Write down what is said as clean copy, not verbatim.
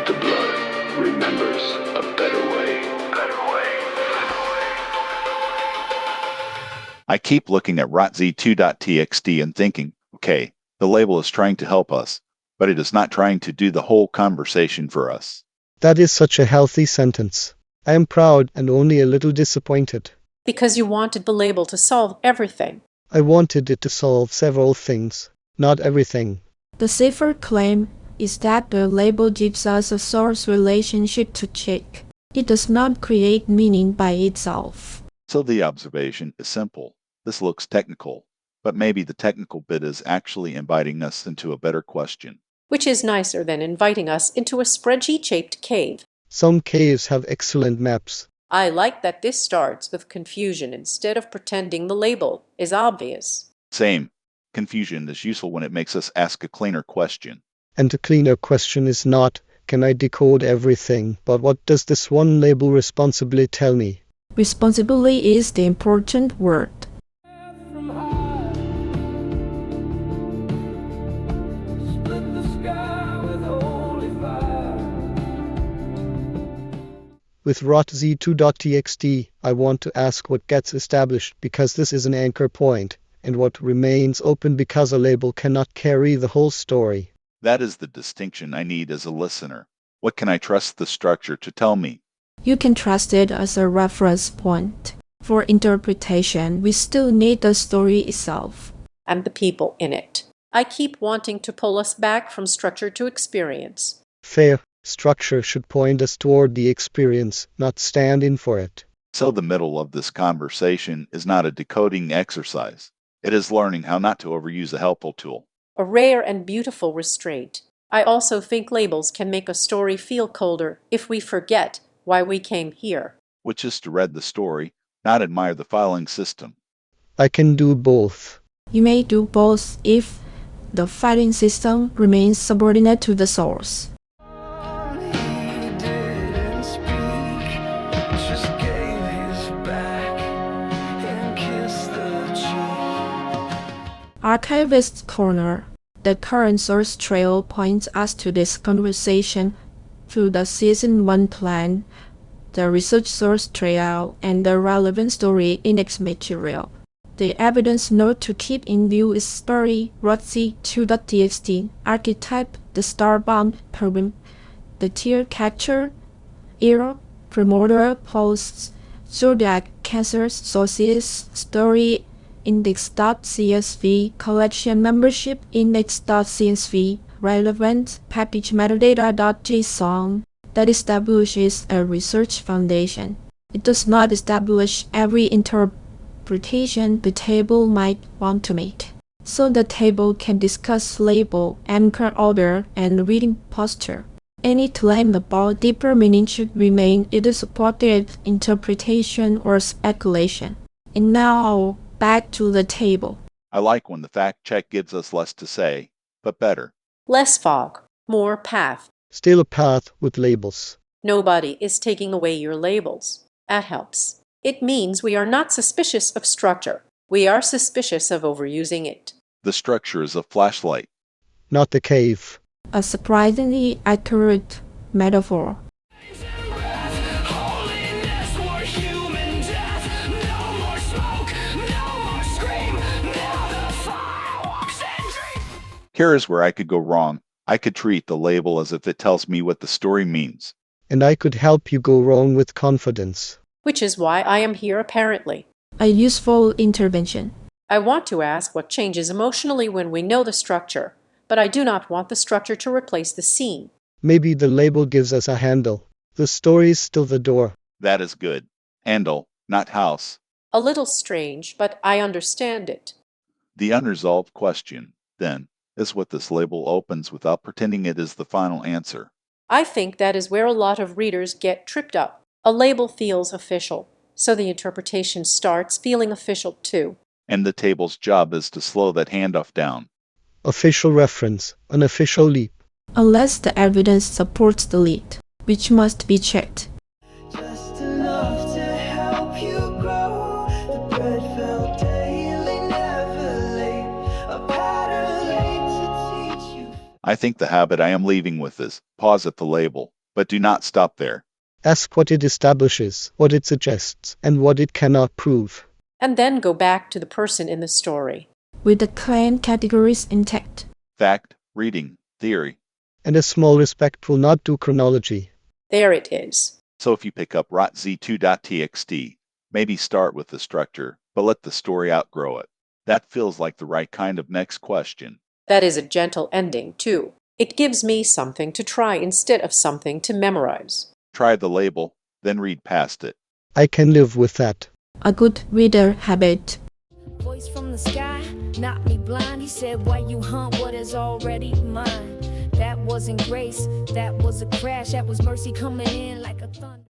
the blood remembers a better way. I keep looking at RotZ-2.txt and thinking, okay, the label is trying to help us, but it is not trying to do the whole conversation for us. That is such a healthy sentence. I am proud and only a little disappointed. Because you wanted the label to solve everything. I wanted it to solve several things, not everything. The safer claim is that the label gives us a source relationship to check. It does not create meaning by itself. So the observation is simple. This looks technical, but maybe the technical bit is actually inviting us into a better question. Which is nicer than inviting us into a spreadsheet-shaped cave. Some caves have excellent maps. I like that this starts with confusion instead of pretending the label is obvious. Same. Confusion is useful when it makes us ask a cleaner question. And the cleaner question is not, can I decode everything, but what does this one label responsibly tell me? Responsibly is the important word. With RotZ-2.txt, I want to ask what gets established because this is an anchor point, and what remains open because a label cannot carry the whole story. That is the distinction I need as a listener. What can I trust the structure to tell me? You can trust it as a reference point. For interpretation, we still need the story itself. And the people in it. I keep wanting to pull us back from structure to experience. Fair. Structure should point us toward the experience, not stand in for it. So the middle of this conversation is not a decoding exercise. It is learning how not to overuse a helpful tool. A rare and beautiful restraint. I also think labels can make a story feel colder if we forget why we came here. Which is to read the story, not admire the filing system. I can do both. You may do both if the filing system remains subordinate to the source. Archivist Corner. The current source trail points us to this conversation through the Season 1 plan, the research source trail, and the relevant story index material. The evidence note to keep in view is story, RotZ-2.txt, archetype, the star-bound problem, the tier capture, error, promoter posts, Zodiac cancers sources, story, index.csv, collection membership, index.csv, relevant package metadata.json. That establishes a research foundation. It does not establish every interpretation the table might want to make. So the table can discuss label, anchor order, and reading posture. Any claim about deeper meaning should remain either supported interpretation or speculation. And now, back to the table. I like when the fact check gives us less to say, but better. Less fog, more path. Still a path with labels. Nobody is taking away your labels. That helps. It means we are not suspicious of structure. We are suspicious of overusing it. The structure is a flashlight. Not the cave. A surprisingly accurate metaphor. Here is where I could go wrong. I could treat the label as if it tells me what the story means. And I could help you go wrong with confidence. Which is why I am here apparently. A useful intervention. I want to ask what changes emotionally when we know the structure, but I do not want the structure to replace the scene. Maybe the label gives us a handle. The story is still the door. That is good. Handle, not house. A little strange, but I understand it. The unresolved question, then, is what this label opens without pretending it is the final answer. I think that is where a lot of readers get tripped up. A label feels official, so the interpretation starts feeling official too. And the table's job is to slow that handoff down. Official reference, an official leap. Unless the evidence supports the lead, which must be checked. Just enough to help you grow. The bread fell daily, never late. A pattern late to teach you. I think the habit I am leaving with is pause at the label. But do not stop there. Ask what it establishes, what it suggests, and what it cannot prove. And then go back to the person in the story. with the claim categories intact. Fact, reading, theory. And a small respectful nod to chronology. There it is. So if you pick up RotZ-2.txt, maybe start with the structure, but let the story outgrow it. That feels like the right kind of next question. That is a gentle ending, too. It gives me something to try instead of something to memorize. Try the label, then read past it. I can live with that. A good reader habit. Voice from the sky, knocked me blind. He said, why you hunt what is already mine? That wasn't grace, that was a crash. That was mercy coming in like a thunder.